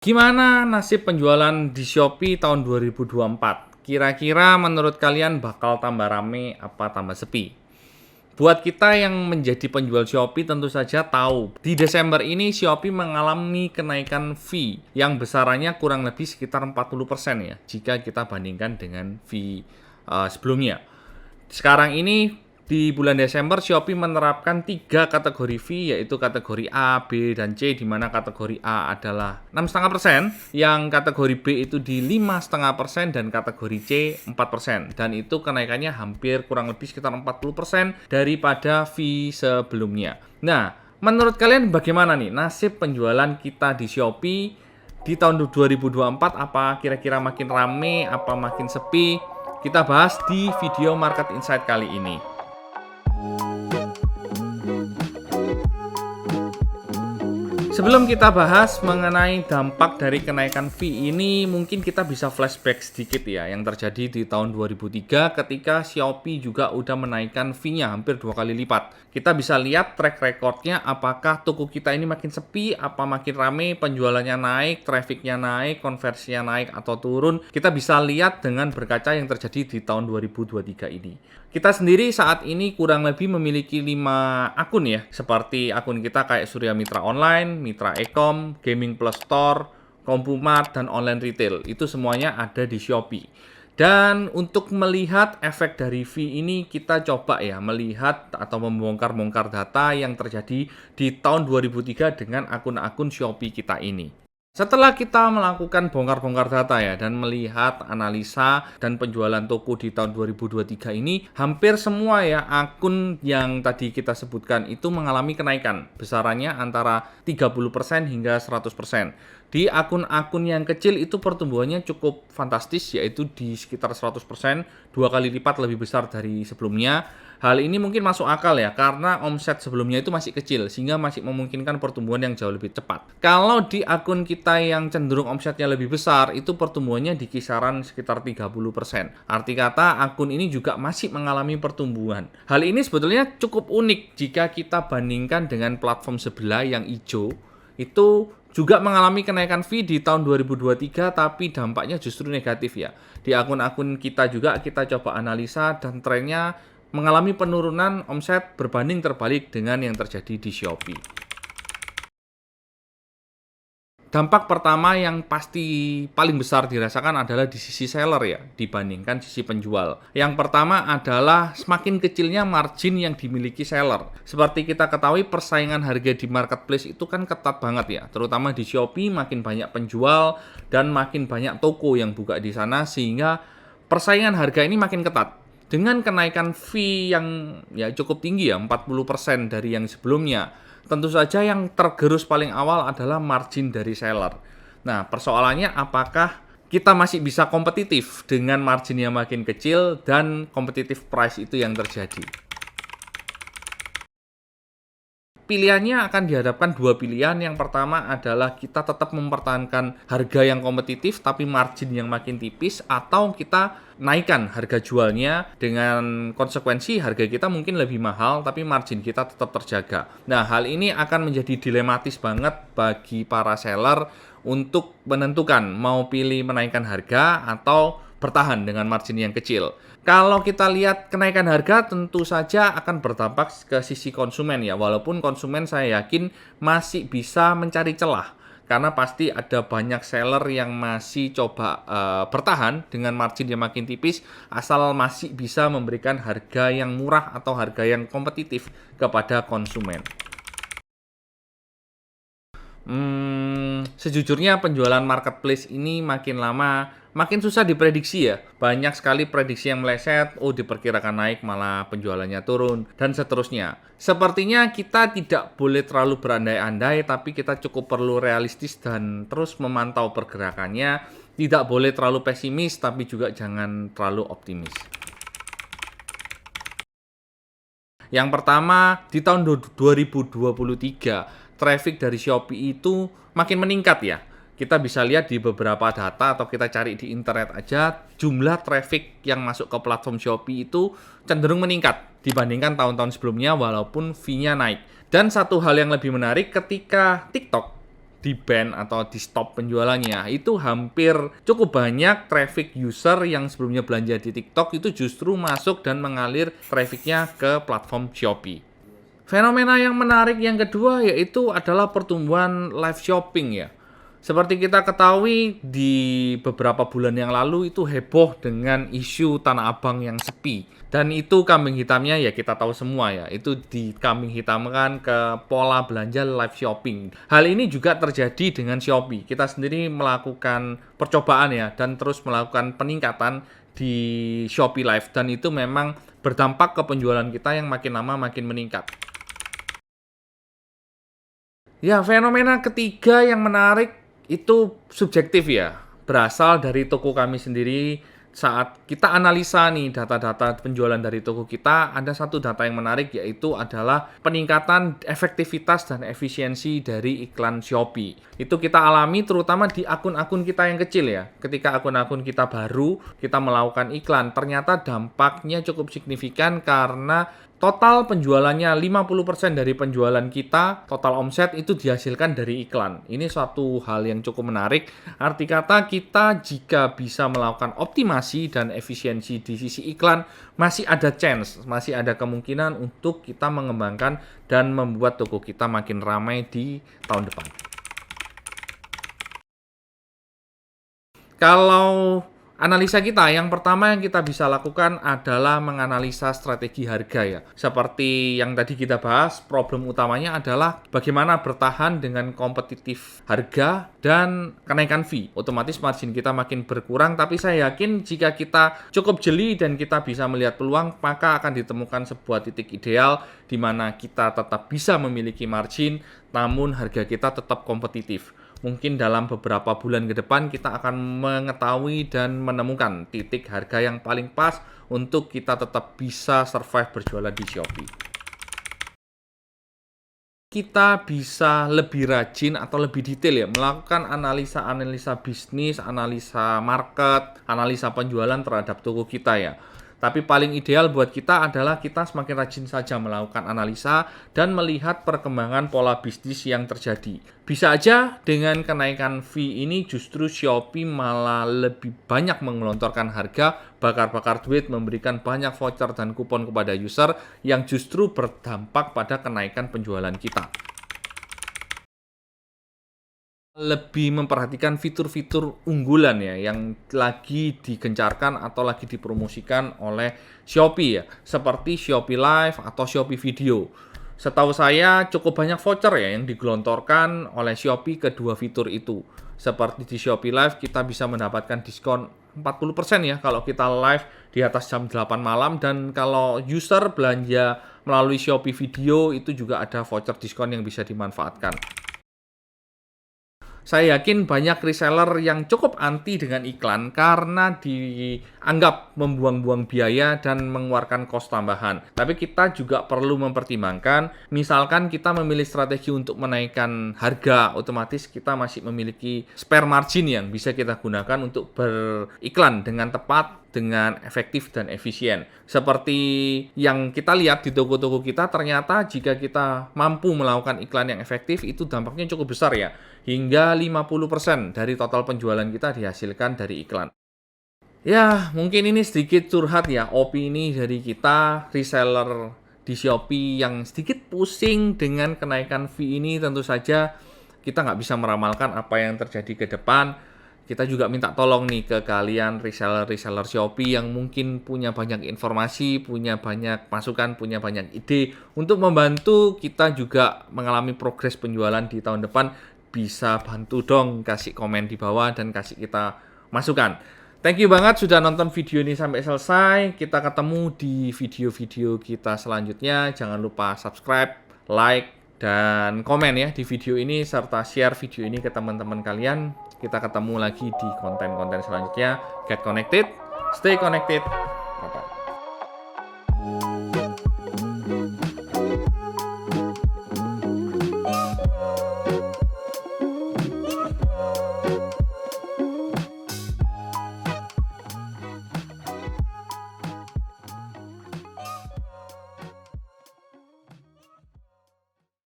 Gimana nasib penjualan di Shopee tahun 2024? Kira-kira menurut kalian bakal tambah rame apa tambah sepi? Buat kita yang menjadi penjual Shopee tentu saja tahu, di Desember ini Shopee mengalami kenaikan fee yang besarannya kurang lebih sekitar 40% ya, jika kita bandingkan dengan fee sebelumnya. Sekarang ini di bulan Desember Shopee menerapkan 3 kategori fee, yaitu kategori A, B, dan C, di mana kategori A adalah 6,5%, yang kategori B itu di 5,5%, dan kategori C 4%. Dan itu kenaikannya hampir kurang lebih sekitar 40% daripada fee sebelumnya. Nah, menurut kalian bagaimana nih nasib penjualan kita di Shopee di tahun 2024? Apa kira-kira makin rame, apa makin sepi? Kita bahas di video Market Insight kali ini. Sebelum kita bahas mengenai dampak dari kenaikan fee ini, mungkin kita bisa flashback sedikit ya, yang terjadi di tahun 2003 ketika Shopee juga udah menaikkan fee-nya hampir 2 kali lipat. Kita bisa lihat track recordnya, apakah toko kita ini makin sepi, apa makin rame, penjualannya naik, trafficnya naik, konversinya naik atau turun. Kita bisa lihat dengan berkaca yang terjadi di tahun 2023 ini. Kita sendiri saat ini kurang lebih memiliki 5 akun ya, seperti akun kita kayak Surya Mitra Online, Mitra Ecom, Gaming Plus Store, Kompumart, dan Online Retail. Itu semuanya ada di Shopee. Dan untuk melihat efek dari fee ini, kita coba ya melihat atau membongkar-bongkar data yang terjadi di tahun 2003 dengan akun-akun Shopee kita ini. Setelah kita melakukan bongkar-bongkar data ya dan melihat analisa dan penjualan toko di tahun 2023 ini, hampir semua ya akun yang tadi kita sebutkan itu mengalami kenaikan. Besarannya antara 30% hingga 100%. Di akun-akun yang kecil itu pertumbuhannya cukup fantastis, yaitu di sekitar 100%, 2 kali lipat lebih besar dari sebelumnya. Hal ini mungkin masuk akal ya, karena omset sebelumnya itu masih kecil, sehingga masih memungkinkan pertumbuhan yang jauh lebih cepat. Kalau di akun kita yang cenderung omsetnya lebih besar, itu pertumbuhannya di kisaran sekitar 30%. Arti kata, akun ini juga masih mengalami pertumbuhan. Hal ini sebetulnya cukup unik jika kita bandingkan dengan platform sebelah yang hijau, itu juga mengalami kenaikan fee di tahun 2023, tapi dampaknya justru negatif ya. Di akun-akun kita juga kita coba analisa dan trennya mengalami penurunan omset berbanding terbalik dengan yang terjadi di Shopee. Dampak pertama yang pasti paling besar dirasakan adalah di sisi seller ya, dibandingkan sisi penjual. Yang pertama adalah semakin kecilnya margin yang dimiliki seller. Seperti kita ketahui, persaingan harga di marketplace itu kan ketat banget ya, terutama di Shopee makin banyak penjual dan makin banyak toko yang buka di sana, sehingga persaingan harga ini makin ketat. Dengan kenaikan fee yang ya cukup tinggi ya, 40% dari yang sebelumnya, tentu saja yang tergerus paling awal adalah margin dari seller. Nah, persoalannya apakah kita masih bisa kompetitif dengan margin yang makin kecil dan competitive price itu yang terjadi. Pilihannya akan dihadapkan dua pilihan. Yang pertama adalah kita tetap mempertahankan harga yang kompetitif tapi margin yang makin tipis, atau kita naikkan harga jualnya dengan konsekuensi harga kita mungkin lebih mahal tapi margin kita tetap terjaga. Nah, hal ini akan menjadi dilematis banget bagi para seller untuk menentukan mau pilih menaikkan harga atau bertahan dengan margin yang kecil. Kalau kita lihat kenaikan harga tentu saja akan berdampak ke sisi konsumen ya, walaupun konsumen saya yakin masih bisa mencari celah, karena pasti ada banyak seller yang masih coba bertahan dengan margin yang makin tipis, asal masih bisa memberikan harga yang murah atau harga yang kompetitif kepada konsumen. Sejujurnya penjualan marketplace ini makin lama makin susah diprediksi ya. Banyak sekali prediksi yang meleset, diperkirakan naik malah penjualannya turun, dan seterusnya. Sepertinya kita tidak boleh terlalu berandai-andai, tapi kita cukup perlu realistis dan terus memantau pergerakannya. Tidak boleh terlalu pesimis, tapi juga jangan terlalu optimis. Yang pertama, di tahun 2023, traffic dari Shopee itu makin meningkat ya. Kita bisa lihat di beberapa data atau kita cari di internet aja, jumlah traffic yang masuk ke platform Shopee itu cenderung meningkat dibandingkan tahun-tahun sebelumnya walaupun fee-nya naik. Dan satu hal yang lebih menarik, ketika TikTok di-ban atau di-stop penjualannya, itu hampir cukup banyak traffic user yang sebelumnya belanja di TikTok itu justru masuk dan mengalir trafficnya ke platform Shopee. Fenomena yang menarik yang kedua yaitu adalah pertumbuhan live shopping ya. Seperti kita ketahui di beberapa bulan yang lalu itu heboh dengan isu Tanah Abang yang sepi. Dan itu kambing hitamnya ya kita tahu semua ya. Itu dikambing hitamkan ke pola belanja live shopping. Hal ini juga terjadi dengan Shopee. Kita sendiri melakukan percobaan ya dan terus melakukan peningkatan di Shopee Live. Dan itu memang berdampak ke penjualan kita yang makin lama makin meningkat. Ya, fenomena ketiga yang menarik itu subjektif ya, berasal dari toko kami sendiri. Saat kita analisa nih data-data penjualan dari toko kita, ada satu data yang menarik yaitu adalah peningkatan efektivitas dan efisiensi dari iklan Shopee. Itu kita alami terutama di akun-akun kita yang kecil ya. Ketika akun-akun kita baru, kita melakukan iklan, ternyata dampaknya cukup signifikan karena total penjualannya 50% dari penjualan kita, total omset itu dihasilkan dari iklan. Ini suatu hal yang cukup menarik. Arti kata kita jika bisa melakukan optimasi dan efisiensi di sisi iklan, masih ada chance, masih ada kemungkinan untuk kita mengembangkan dan membuat toko kita makin ramai di tahun depan. Kalau analisa kita, yang pertama yang kita bisa lakukan adalah menganalisa strategi harga ya. Seperti yang tadi kita bahas, problem utamanya adalah bagaimana bertahan dengan kompetitif harga dan kenaikan fee. Otomatis margin kita makin berkurang, tapi saya yakin jika kita cukup jeli dan kita bisa melihat peluang, maka akan ditemukan sebuah titik ideal di mana kita tetap bisa memiliki margin, namun harga kita tetap kompetitif. Mungkin dalam beberapa bulan ke depan kita akan mengetahui dan menemukan titik harga yang paling pas untuk kita tetap bisa survive berjualan di Shopee. Kita bisa lebih rajin atau lebih detail ya, melakukan analisa bisnis, analisa market, analisa penjualan terhadap toko kita ya. Tapi paling ideal buat kita adalah kita semakin rajin saja melakukan analisa dan melihat perkembangan pola bisnis yang terjadi. Bisa aja dengan kenaikan fee ini justru Shopee malah lebih banyak menggelontorkan harga, bakar-bakar duit, memberikan banyak voucher dan kupon kepada user yang justru berdampak pada kenaikan penjualan kita. Lebih memperhatikan fitur-fitur unggulan ya yang lagi digencarkan atau lagi dipromosikan oleh Shopee ya, seperti Shopee Live atau Shopee Video. Setahu saya cukup banyak voucher ya yang digelontorkan oleh Shopee kedua fitur itu. Seperti di Shopee Live kita bisa mendapatkan diskon 40% ya kalau kita live di atas jam 8 malam, dan kalau user belanja melalui Shopee Video itu juga ada voucher diskon yang bisa dimanfaatkan. Saya yakin banyak reseller yang cukup anti dengan iklan karena dianggap membuang-buang biaya dan mengeluarkan kos tambahan. Tapi kita juga perlu mempertimbangkan, misalkan kita memilih strategi untuk menaikkan harga, otomatis kita masih memiliki spare margin yang bisa kita gunakan untuk beriklan dengan tepat, dengan efektif dan efisien. Seperti yang kita lihat di toko-toko kita, ternyata jika kita mampu melakukan iklan yang efektif, itu dampaknya cukup besar ya. Hingga 50% dari total penjualan kita dihasilkan dari iklan. Ya, mungkin ini sedikit curhat ya, opini dari kita, reseller di Shopee yang sedikit pusing dengan kenaikan fee ini. Tentu saja kita nggak bisa meramalkan apa yang terjadi ke depan. Kita juga minta tolong nih ke kalian reseller Shopee yang mungkin punya banyak informasi, punya banyak masukan, punya banyak ide untuk membantu kita juga mengalami progres penjualan di tahun depan. Bisa bantu dong, kasih komen di bawah dan kasih kita masukan. Thank you banget sudah nonton video ini sampai selesai. Kita ketemu di video-video kita selanjutnya. Jangan lupa subscribe, like, dan komen ya di video ini, serta share video ini ke teman-teman kalian. Kita ketemu lagi di konten-konten selanjutnya. Get connected, stay connected.